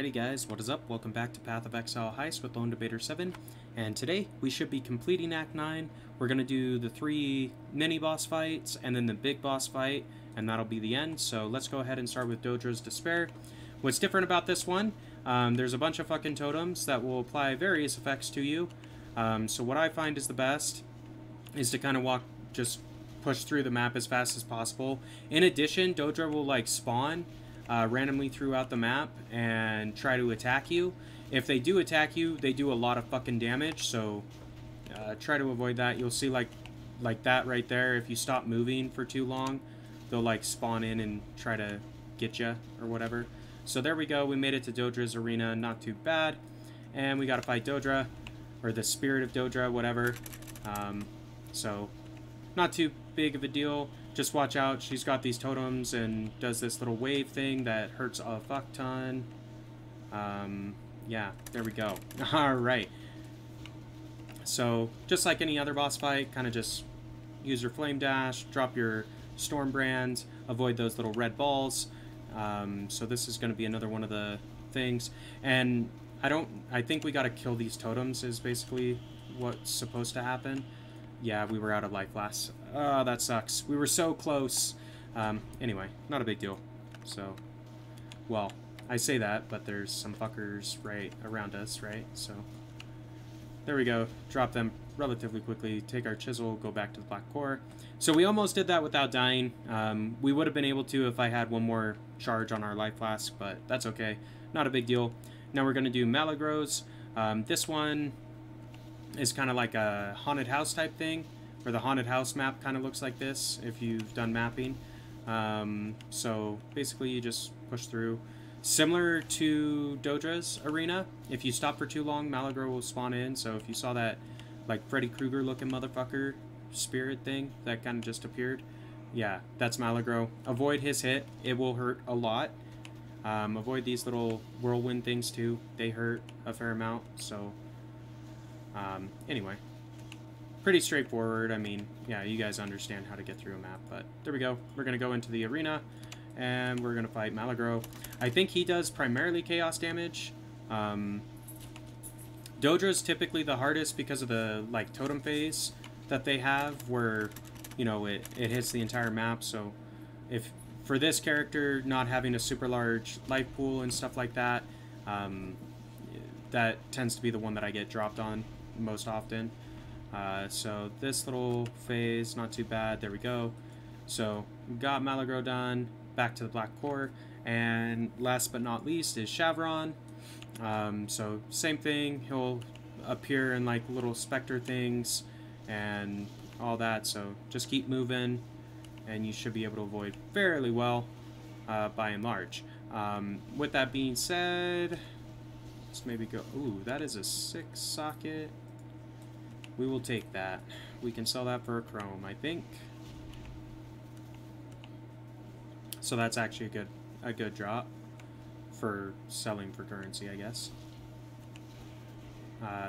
Alrighty guys, what is up? Welcome back to Path of Exile Heist with LD7, and today we should be completing Act 9. We're going to do the 3 mini-boss fights, and then the big boss fight, and that'll be the end. So let's go ahead and start with Dojo's Despair. What's different about this one, there's a bunch of fucking totems that will apply various effects to you. So what I find is the best is to kind of just push through the map as fast as possible. In addition, Dojo will like spawn randomly throughout the map and try to attack you. If they do attack you, they do a lot of fucking damage, so try to avoid that. You'll see like that right there. If you stop moving for too long, they'll like spawn in and try to get you or whatever. So there we go. We made it to Dojo's arena. Not too bad. And we gotta fight Dodra, or the spirit of Dodra, whatever. So not too big of a deal. Just watch out, she's got these totems and does this little wave thing that hurts a fuck ton. Yeah, there we go. Alright. So, just like any other boss fight, kind of just use your flame dash, drop your storm brand, avoid those little red balls. So this is going to be another one of the things. And I think we got to kill these totems is basically what's supposed to happen. Yeah, we were out of life last. Oh, that sucks. We were so close. Anyway, not a big deal. So, well, I say that, but there's some fuckers right around us, right? So, there we go. Drop them relatively quickly. Take our chisel, go back to the black core. So we almost did that without dying. We would have been able to if I had one more charge on our life flask, but that's okay. Not a big deal. Now we're going to do Malagros. This one is kind of like a haunted house type thing, where the haunted house map kind of looks like this if you've done mapping. So basically you just push through. Similar to Dojo's arena, if you stop for too long, Malagros will spawn in. So if you saw that like Freddy Krueger looking motherfucker spirit thing that kind of just appeared, yeah, that's Malagros. Avoid his hit, it will hurt a lot. Avoid these little whirlwind things too, they hurt a fair amount. So anyway, pretty straightforward. I mean, yeah, you guys understand how to get through a map, but there we go. We're going to go into the arena, and we're going to fight Malagros. I think he does primarily chaos damage. Dojo's typically the hardest because of the, like, totem phase that they have, where, you know, it hits the entire map, so if, for this character, not having a super large life pool and stuff like that, that tends to be the one that I get dropped on most often. So this little phase, not too bad. There we go. So we got Malagros done. Back to the black core. And last but not least is Shavron. So same thing. He'll appear in like little specter things and all that. So just keep moving and you should be able to avoid fairly well by and large. With that being said, let's maybe go... Ooh, that is a 6 socket. We will take that. We can sell that for a chrome, I think. So that's actually a good drop for selling for currency, I guess.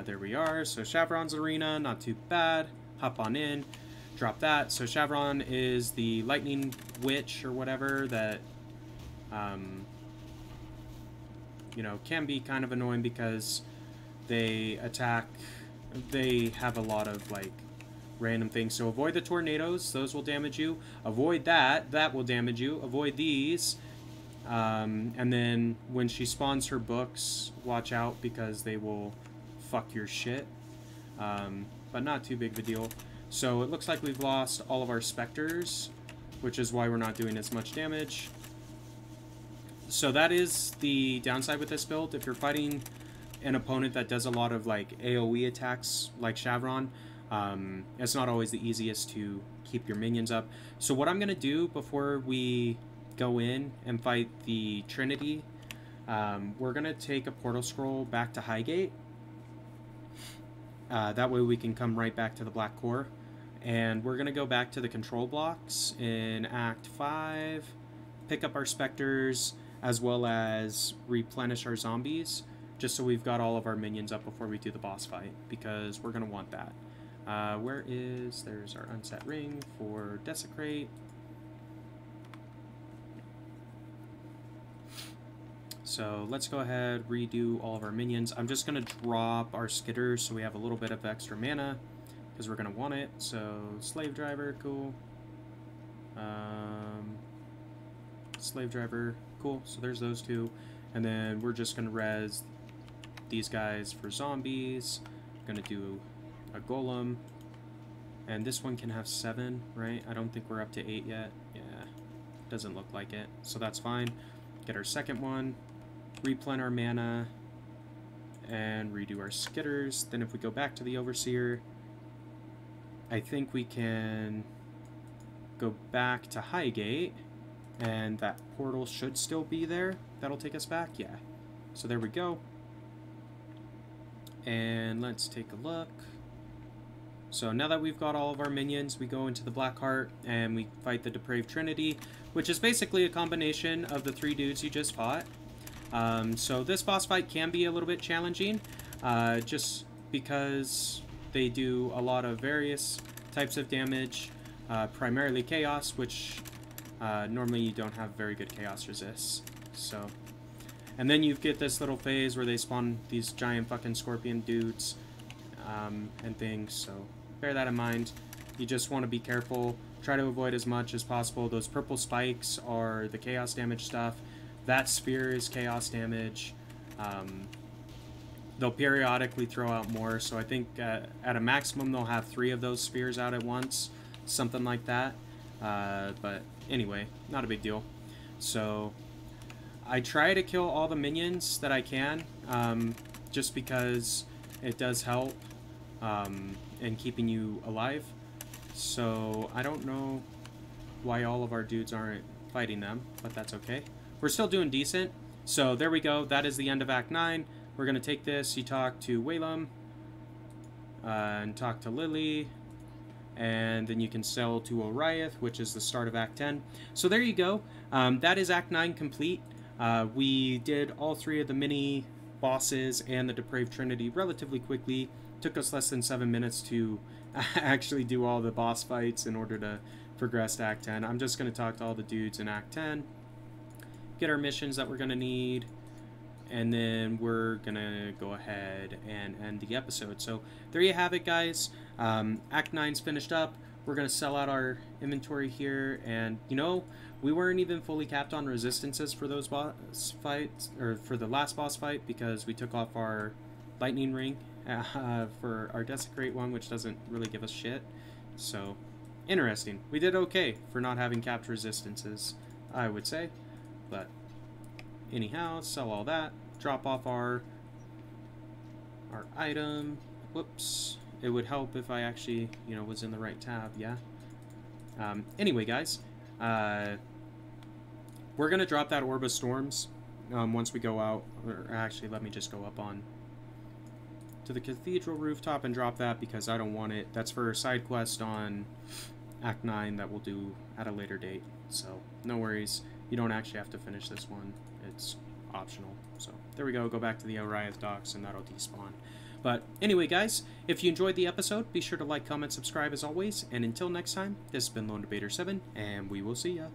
There we are. So Shavron's arena, not too bad. Hop on in, drop that. So Shavron is the lightning witch or whatever that, you know, can be kind of annoying because they attack. They have a lot of like random things, so avoid the tornadoes, those will damage you. Avoid that will damage you. Avoid these, and then when she spawns her books, watch out because they will fuck your shit, but not too big of a deal. So it looks like we've lost all of our specters, which is why we're not doing as much damage. So that is the downside with this build. If you're fighting an opponent that does a lot of like AoE attacks like Shavron, it's not always the easiest to keep your minions up. So what I'm gonna do before we go in and fight the Trinity, we're gonna take a portal scroll back to Highgate. That way we can come right back to the black core, and we're gonna go back to the control blocks in Act 5, pick up our specters as well as replenish our zombies, just so we've got all of our minions up before we do the boss fight, because we're going to want that. There's our unset ring for Desecrate. So let's go ahead, redo all of our minions. I'm just going to drop our skitters so we have a little bit of extra mana, because we're going to want it. So slave driver, cool. Slave driver, cool. So there's those two. And then we're just going to res these guys for zombies. Going to do a golem. And this one can have 7, right? I don't think we're up to 8 yet. Yeah, doesn't look like it. So that's fine. Get our second one. Replen our mana. And redo our skitters. Then if we go back to the Overseer, I think we can go back to Highgate. And that portal should still be there. That'll take us back. Yeah. So there we go. And let's take a look. So now that we've got all of our minions, we go into the Black Heart and we fight the Depraved Trinity, which is basically a combination of the 3 dudes you just fought. So this boss fight can be a little bit challenging, just because they do a lot of various types of damage, primarily Chaos, which normally you don't have very good Chaos resists. So, and then you get this little phase where they spawn these giant fucking scorpion dudes and things, so bear that in mind. You just want to be careful. Try to avoid as much as possible. Those purple spikes are the Chaos damage stuff. That sphere is Chaos damage. They'll periodically throw out more, so I think at a maximum they'll have 3 of those spheres out at once. Something like that. But anyway, not a big deal. So I try to kill all the minions that I can, just because it does help in keeping you alive. So I don't know why all of our dudes aren't fighting them, but that's okay. We're still doing decent. So there we go. That is the end of Act 9. We're going to take this. You talk to Whalem and talk to Lily. And then you can sell to Oriath, which is the start of Act 10. So there you go. That is Act 9 complete. We did all 3 of the mini bosses and the Depraved Trinity relatively quickly. Took us less than 7 minutes to actually do all the boss fights in order to progress to Act 10. I'm just going to talk to all the dudes in Act 10. Get our missions that we're going to need. And then we're going to go ahead and end the episode. So there you have it, guys. Act 9's finished up. We're going to sell out our inventory here. And, you know, we weren't even fully capped on resistances for those boss fights, or for the last boss fight, because we took off our lightning ring for our Desecrate one, which doesn't really give us shit. So, interesting. We did okay for not having capped resistances, I would say. But, anyhow, sell all that. Drop off our item. Whoops. It would help if I actually, you know, was in the right tab, yeah? Anyway, guys, we're going to drop that Orb of Storms once we go out. Or actually, let me just go up on to the Cathedral rooftop and drop that, because I don't want it. That's for a side quest on Act 9 that we'll do at a later date. So, no worries. You don't actually have to finish this one. It's optional. So, there we go. Go back to the Oriath docks and that'll despawn. But anyway, guys, if you enjoyed the episode, be sure to like, comment, subscribe as always. And until next time, this has been LD7, and we will see ya.